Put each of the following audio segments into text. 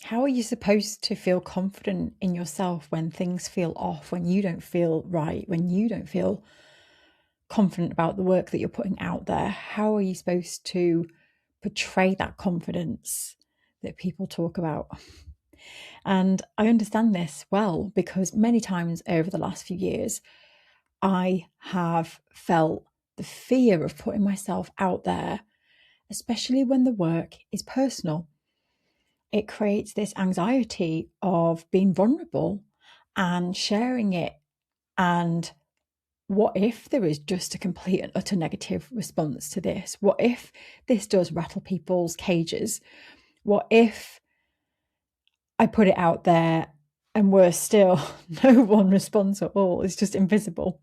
How are you supposed to feel confident in yourself when things feel off, when you don't feel right, when you don't feel confident about the work that you're putting out there? How are you supposed to portray that confidence that people talk about? And I understand this well because many times over the last few years, I have felt the fear of putting myself out there, especially when the work is personal. It creates this anxiety of being vulnerable and sharing it. And what if there is just a complete and utter negative response to this? What if this does rattle people's cages? What if I put it out there and worse still, no one responds at all? It's just invisible.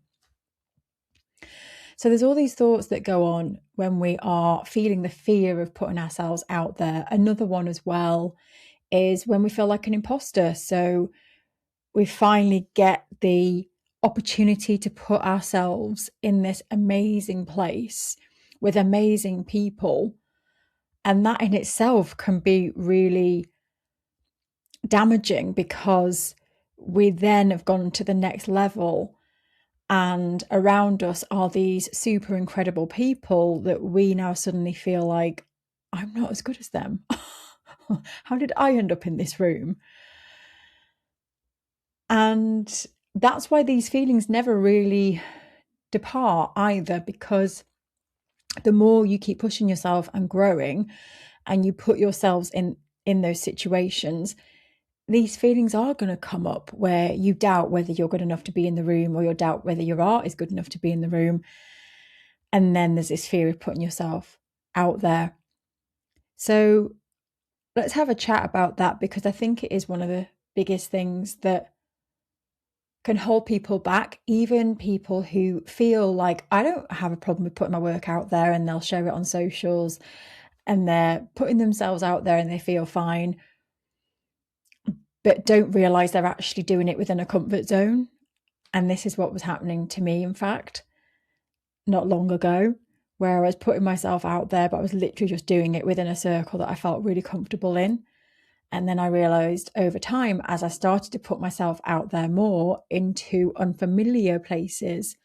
So there's all these thoughts that go on when we are feeling the fear of putting ourselves out there. Another one as well is when we feel like an imposter. So we finally get the opportunity to put ourselves in this amazing place with amazing people. And that in itself can be really damaging because we then have gone to the next level. And around us are these super incredible people that we now suddenly feel like, I'm not as good as them. How did I end up in this room? And that's why these feelings never really depart either, because the more you keep pushing yourself and growing and you put yourselves in those situations, these feelings are going to come up where you doubt whether you're good enough to be in the room, or you doubt whether your art is good enough to be in the room. And then there's this fear of putting yourself out there. So let's have a chat about that, because I think it is one of the biggest things that can hold people back, even people who feel like, I don't have a problem with putting my work out there, and they'll share it on socials and they're putting themselves out there and they feel fine, but don't realize they're actually doing it within a comfort zone. And this is what was happening to me, in fact, not long ago, where I was putting myself out there, but I was literally just doing it within a circle that I felt really comfortable in. And then I realized over time, as I started to put myself out there more into unfamiliar places,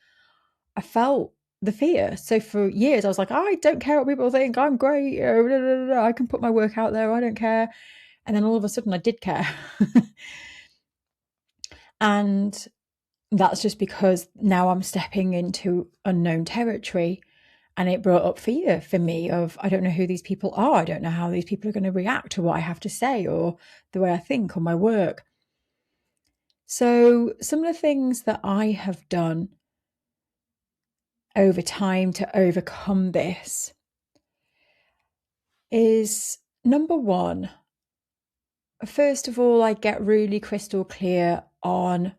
I felt the fear. So for years, I was like, I don't care what people think. I'm great. I can put my work out there. I don't care. And then all of a sudden, I did care. And that's just because now I'm stepping into unknown territory. And it brought up fear for me of, I don't know who these people are. I don't know how these people are going to react to what I have to say or the way I think or my work. So some of the things that I have done over time to overcome this is, number one, first of all, I get really crystal clear on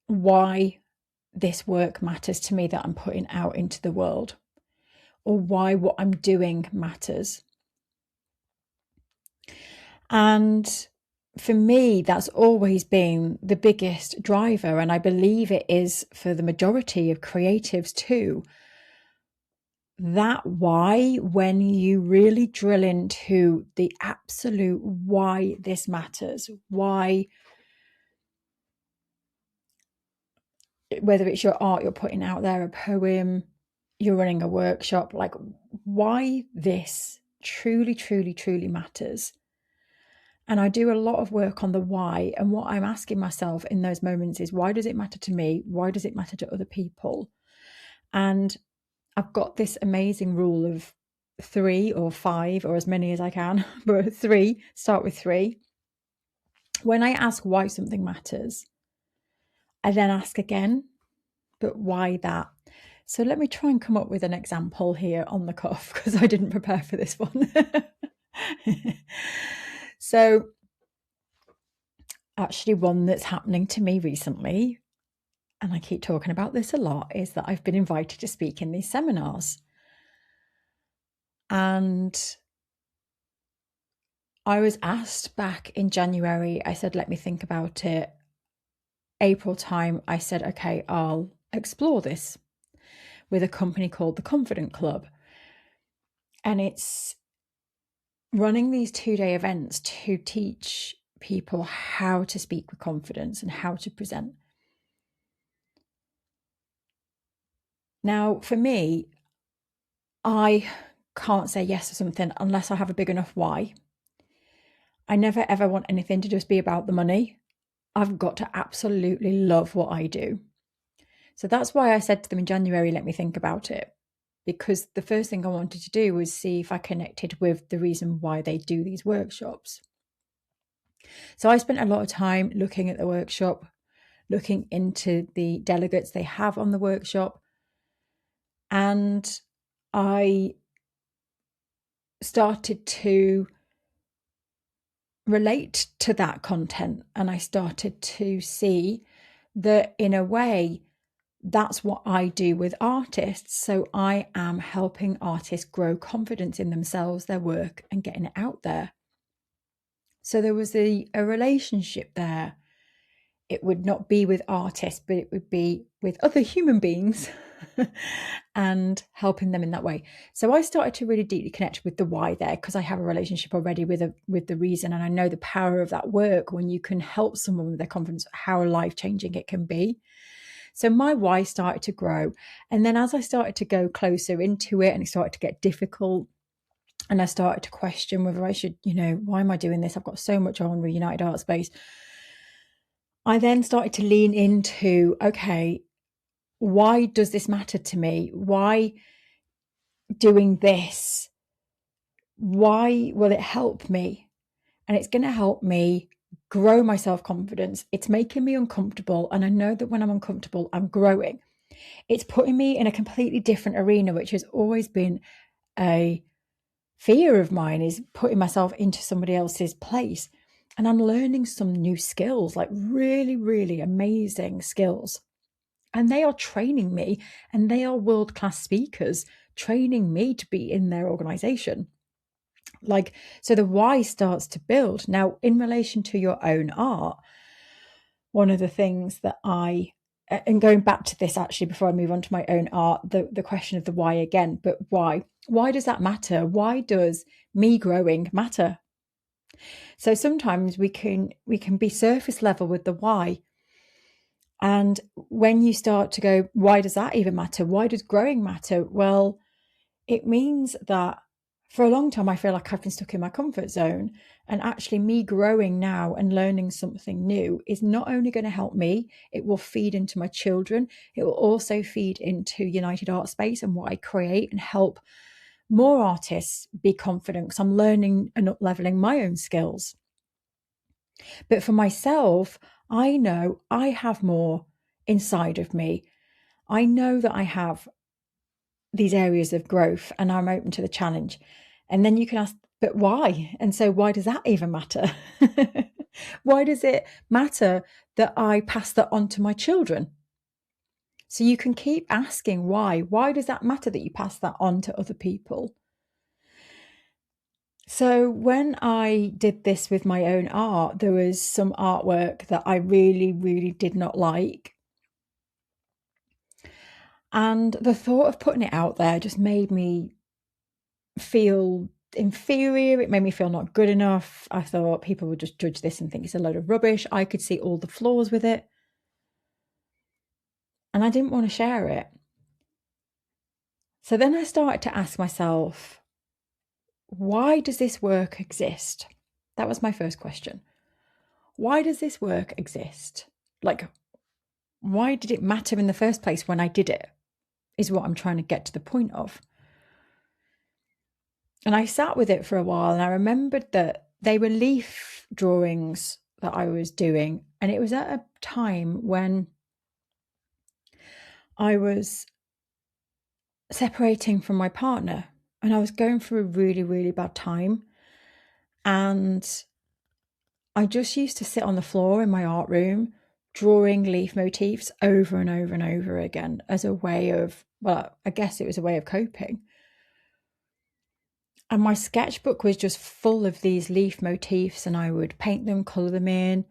why this work matters to me that I'm putting out into the world, or why what I'm doing matters. And for me, that's always been the biggest driver. And I believe it is for the majority of creatives too. That why, when you really drill into the absolute why this matters, why, whether it's your art you're putting out there, a poem, you're running a workshop, like why this truly, truly, truly matters. And I do a lot of work on the why. And what I'm asking myself in those moments is, why does it matter to me? Why does it matter to other people? And I've got this amazing rule of 3 or 5 or as many as I can, but 3, start with 3. When I ask why something matters, I then ask again, but why that? So let me try and come up with an example here on the cuff, because I didn't prepare for this one. So actually, one that's happening to me recently, and I keep talking about this a lot, is that I've been invited to speak in these seminars. And I was asked back in January, I said, let me think about it. April time, I said, okay, I'll explore this with a company called the Confident Club. And it's running these 2-day events to teach people how to speak with confidence and how to present. Now, for me, I can't say yes to something unless I have a big enough why. I never ever want anything to just be about the money. I've got to absolutely love what I do. So that's why I said to them in January, let me think about it. Because the first thing I wanted to do was see if I connected with the reason why they do these workshops. So I spent a lot of time looking at the workshop, looking into the delegates they have on the workshop. And I started to relate to that content. And I started to see that in a way, that's what I do with artists. So I am helping artists grow confidence in themselves, their work, and getting it out there. So there was a relationship there. It would not be with artists, but it would be with other human beings and helping them in that way. So I started to really deeply connect with the why there, because I have a relationship already with the reason. And I know the power of that work when you can help someone with their confidence, how life-changing it can be. So my why started to grow. And then as I started to go closer into it and it started to get difficult, and I started to question whether I should, why am I doing this? I've got so much on with United Art Space. I then started to lean into, okay, why does this matter to me? Why doing this? Why will it help me? And it's going to help me grow my self-confidence. It's making me uncomfortable. And I know that when I'm uncomfortable, I'm growing. It's putting me in a completely different arena, which has always been a fear of mine, is putting myself into somebody else's place. And I'm learning some new skills, like really, really amazing skills. And they are training me, and they are world-class speakers training me to be in their organization. So the why starts to build. Now, in relation to your own art, one of the things that and going back to this actually before I move on to my own art, the question of the why again, but why does that matter? Why does me growing matter? So sometimes we can be surface level with the why. And when you start to go, why does that even matter? Why does growing matter? Well, it means that for a long time, I feel like I've been stuck in my comfort zone. And actually me growing now and learning something new is not only going to help me, it will feed into my children. It will also feed into United Art Space and what I create, and help more artists be confident, because I'm learning and up leveling my own skills. But for myself, I know I have more inside of me. I know that I have these areas of growth, and I'm open to the challenge. And then you can ask, but why? And so why does that even matter? Why does it matter that I pass that on to my children? So you can keep asking why. Why does that matter that you pass that on to other people? So when I did this with my own art, there was some artwork that I really, really did not like. And the thought of putting it out there just made me feel inferior. It made me feel not good enough. I thought people would just judge this and think it's a load of rubbish. I could see all the flaws with it. And I didn't want to share it. So then I started to ask myself, why does this work exist? That was my first question. Why does this work exist? Like, why did it matter in the first place when I did it? Is what I'm trying to get to the point of. And I sat with it for a while, and I remembered that they were leaf drawings that I was doing. And it was at a time when I was separating from my partner, and I was going through a really, really bad time. And I just used to sit on the floor in my art room, drawing leaf motifs over and over and over again as a way of, well, I guess it was a way of coping. And my sketchbook was just full of these leaf motifs, and I would paint them, colour them in.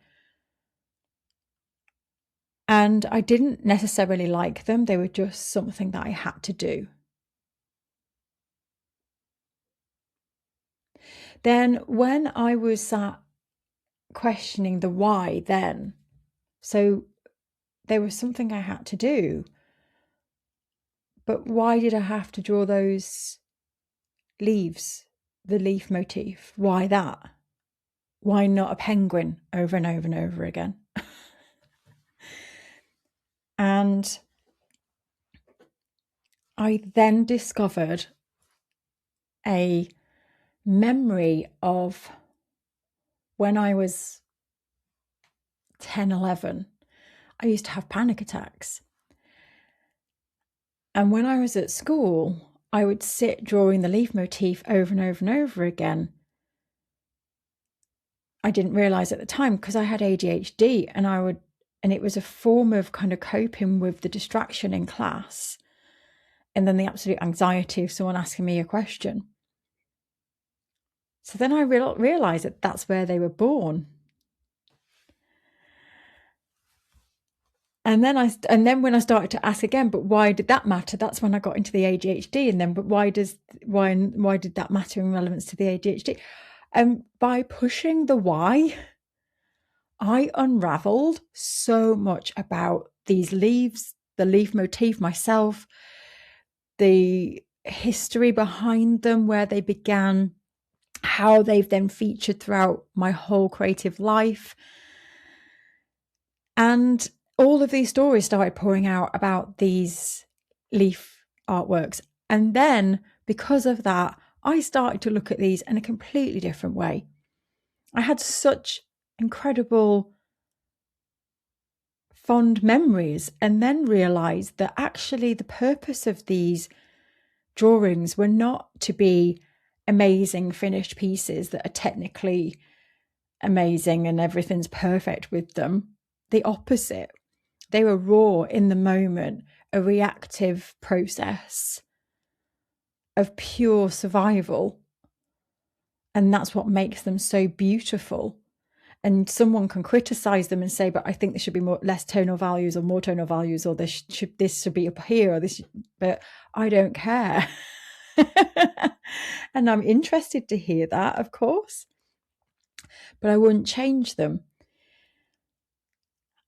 And I didn't necessarily like them. They were just something that I had to do. Then when I was sat questioning the why then, so there was something I had to do, but why did I have to draw those leaves, the leaf motif? Why that? Why not a penguin over and over and over again? And I then discovered a memory of when I was 10, 11. I used to have panic attacks. And when I was at school, I would sit drawing the leaf motif over and over and over again. I didn't realize at the time because I had ADHD, and it was a form of kind of coping with the distraction in class and then the absolute anxiety of someone asking me a question. So then I realized that that's where they were born. And then when I started to ask again, but why did that matter? That's when I got into the ADHD. And then, but why did that matter in relevance to the ADHD? And by pushing the why, I unraveled so much about these leaves, the leaf motif, myself, the history behind them, where they began, how they've then featured throughout my whole creative life. And all of these stories started pouring out about these leaf artworks. And then because of that, I started to look at these in a completely different way. I had such incredible fond memories, and then realized that actually the purpose of these drawings were not to be amazing finished pieces that are technically amazing and everything's perfect with them. The opposite. They were raw in the moment, a reactive process of pure survival. And that's what makes them so beautiful. And someone can criticize them and say, but I think there should be less tonal values or more tonal values, or this should be up here, or this, but I don't care. And I'm interested to hear that, of course, but I wouldn't change them.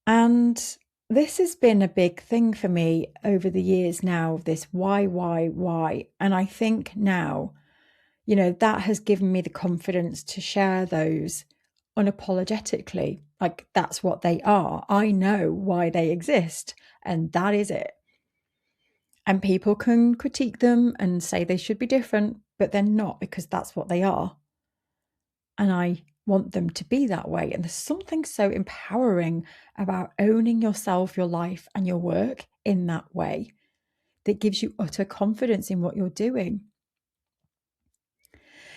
And this has been a big thing for me over the years now, this why. And I think now, that has given me the confidence to share those unapologetically. Like, that's what they are. I know why they exist, and that is it. And people can critique them and say they should be different, but they're not, because that's what they are. And I want them to be that way. And there's something so empowering about owning yourself, your life, and your work in that way that gives you utter confidence in what you're doing.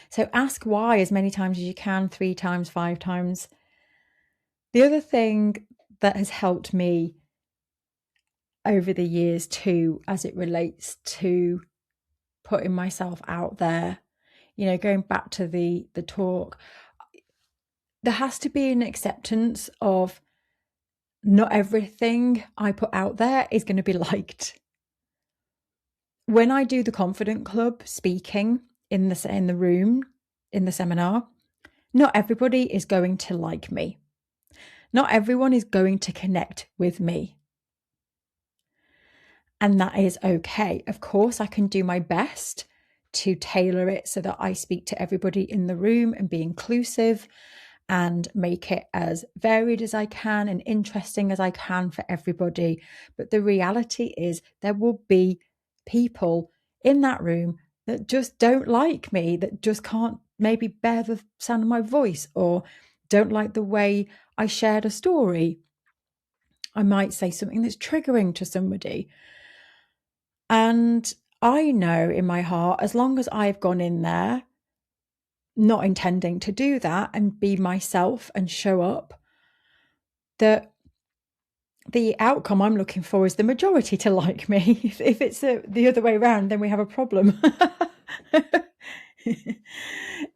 So ask why as many times as you can, 3 times, 5 times. The other thing that has helped me over the years too, as it relates to putting myself out there, going back to the talk, there has to be an acceptance of not everything I put out there is going to be liked. When I do the Confident Club speaking in the room, in the seminar, not everybody is going to like me. Not everyone is going to connect with me. And that is okay. Of course, I can do my best to tailor it so that I speak to everybody in the room and be inclusive and make it as varied as I can and interesting as I can for everybody. But the reality is there will be people in that room that just don't like me, that just can't maybe bear the sound of my voice, or don't like the way I shared a story. I might say something that's triggering to somebody. And I know in my heart, as long as I've gone in there not intending to do that and be myself and show up, that the outcome I'm looking for is the majority to like me. If it's the other way around, then we have a problem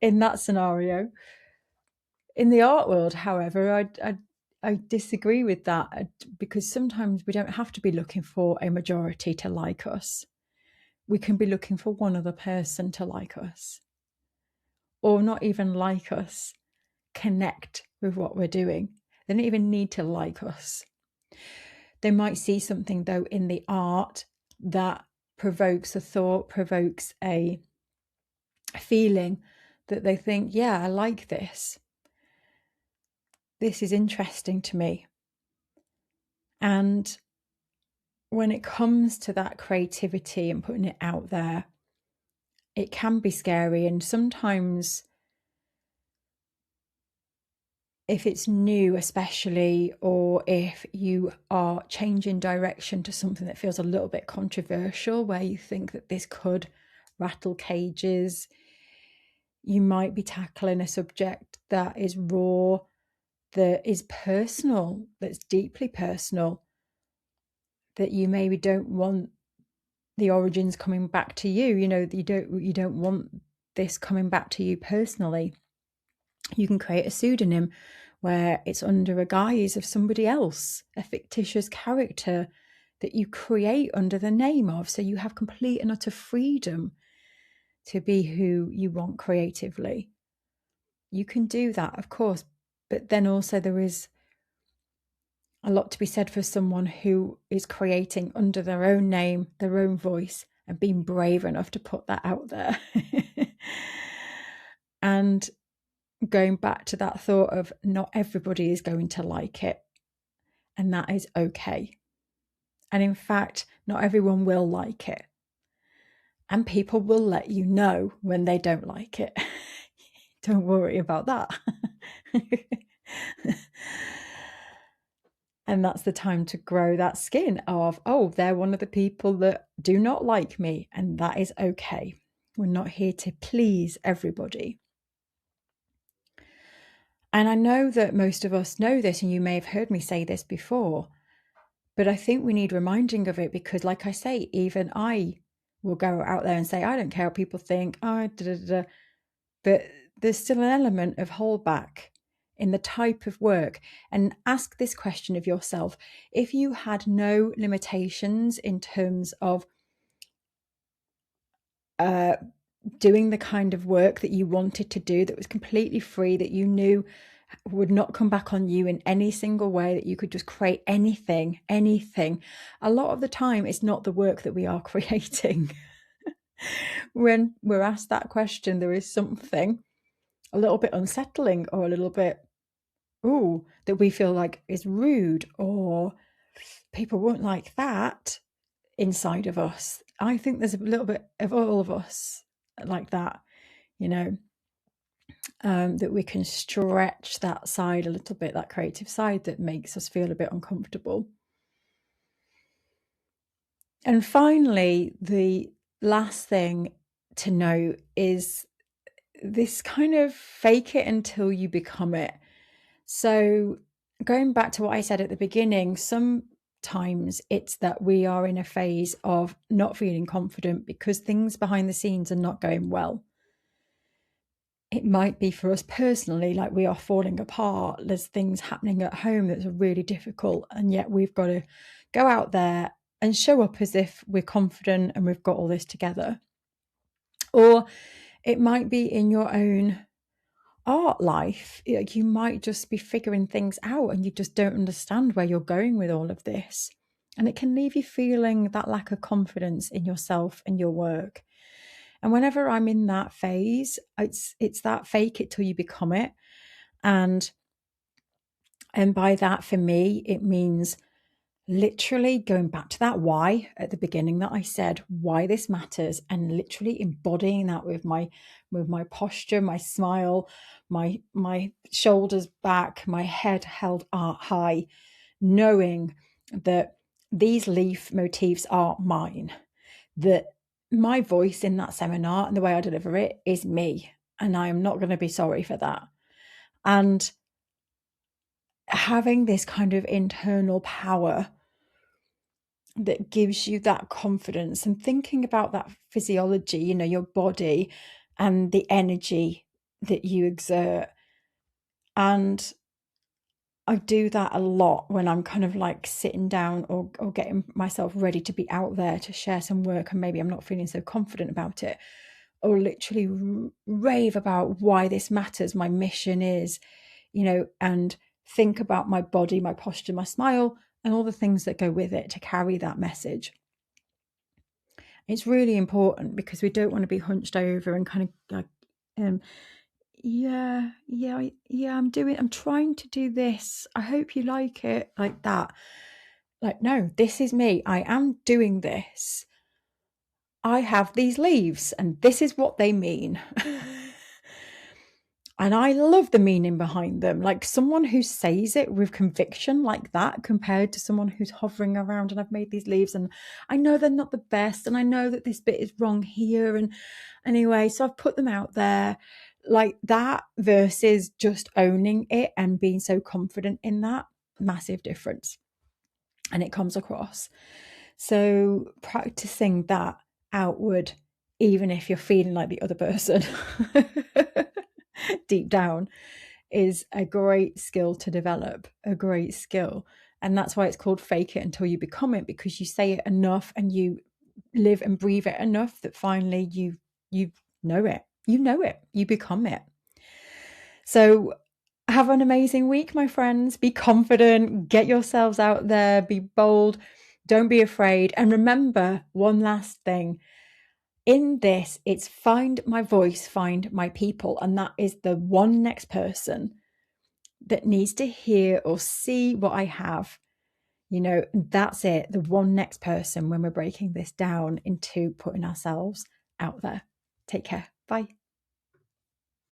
in that scenario. In the art world, however, I disagree with that, because sometimes we don't have to be looking for a majority to like us. We can be looking for one other person to like us. or not even like us connect with what we're doing. They don't even need to like us. They might see something though in the art that provokes a thought, provokes a feeling that they think, yeah, I like this. This is interesting to me. And when it comes to that creativity and putting it out there, it can be scary. And sometimes, if it's new especially, or if you are changing direction to something that feels a little bit controversial, where you think that this could rattle cages, you might be tackling a subject that is raw, that is personal, that's deeply personal, that you maybe don't want the origins coming back to you. You know, you don't want this coming back to you personally. You can create a pseudonym where it's under a guise of somebody else, a fictitious character that you create under the name of. So you have complete and utter freedom to be who you want creatively. You can do that, of course, but then also there is a lot to be said for someone who is creating under their own name, their own voice, and being brave enough to put that out there. And going back to that thought of not everybody is going to like it, and that is okay. And in fact, not everyone will like it. And people will let you know when they don't like it. Don't worry about that. And that's the time to grow that skin of, oh, they're one of the people that do not like me, and that is okay. We're not here to please everybody. And I know that most of us know this, and you may have heard me say this before, but I think we need reminding of it because, like I say, even I will go out there and say, I don't care what people think, but there's still an element of holdback in the type of work. And ask this question of yourself: if you had no limitations in terms of doing the kind of work that you wanted to do, that was completely free, that you knew would not come back on you in any single way, that you could just create anything, a lot of the time it's not the work that we are creating. When we're asked that question, there is something a little bit unsettling, or a little bit, that we feel like is rude, or people won't like that inside of us. I think there's a little bit of all of us like that, that we can stretch that side a little bit, that creative side that makes us feel a bit uncomfortable. And finally, the last thing to know is this kind of fake it until you become it. So going back to what I said at the beginning, sometimes it's that we are in a phase of not feeling confident because things behind the scenes are not going well. It might be for us personally, like we are falling apart. There's things happening at home that's really difficult, and yet we've got to go out there and show up as if we're confident and we've got all this together. Or it might be in your own art life. You might just be figuring things out and you just don't understand where you're going with all of this. And it can leave you feeling that lack of confidence in yourself and your work. And whenever I'm in that phase, it's that fake it till you become it. And by that, for me, it means literally going back to that why at the beginning that I said, why this matters, and literally embodying that with my posture, my smile, my shoulders back, my head held high, knowing that these leaf motifs are mine, that my voice in that seminar and the way I deliver it is me, and I am not going to be sorry for that. And having this kind of internal power that gives you that confidence, and thinking about that physiology, your body and the energy that you exert. And I do that a lot when I'm kind of like sitting down or getting myself ready to be out there to share some work, and maybe I'm not feeling so confident about it. or literally rave about why this matters, my mission is, and think about my body, my posture, my smile, and all the things that go with it to carry that message. It's really important because we don't want to be hunched over and kind of like, I'm trying to do this. I hope you like it, like that. Like, no, this is me. I am doing this. I have these leaves and this is what they mean. And I love the meaning behind them. Like someone who says it with conviction like that compared to someone who's hovering around and I've made these leaves and I know they're not the best and I know that this bit is wrong here. And anyway, so I've put them out there like that versus just owning it and being so confident in that. Massive difference. And it comes across. So practicing that outward, even if you're feeling like the other person deep down, is a great skill to develop, a great skill. And that's why it's called fake it until you become it, because you say it enough and you live and breathe it enough that finally you know it. You know it. You become it. So have an amazing week, my friends. Be confident, get yourselves out there, be bold, don't be afraid. And remember one last thing. In this, it's find my voice, find my people. And that is the one next person that needs to hear or see what I have. That's it. The one next person when we're breaking this down into putting ourselves out there. Take care. Bye.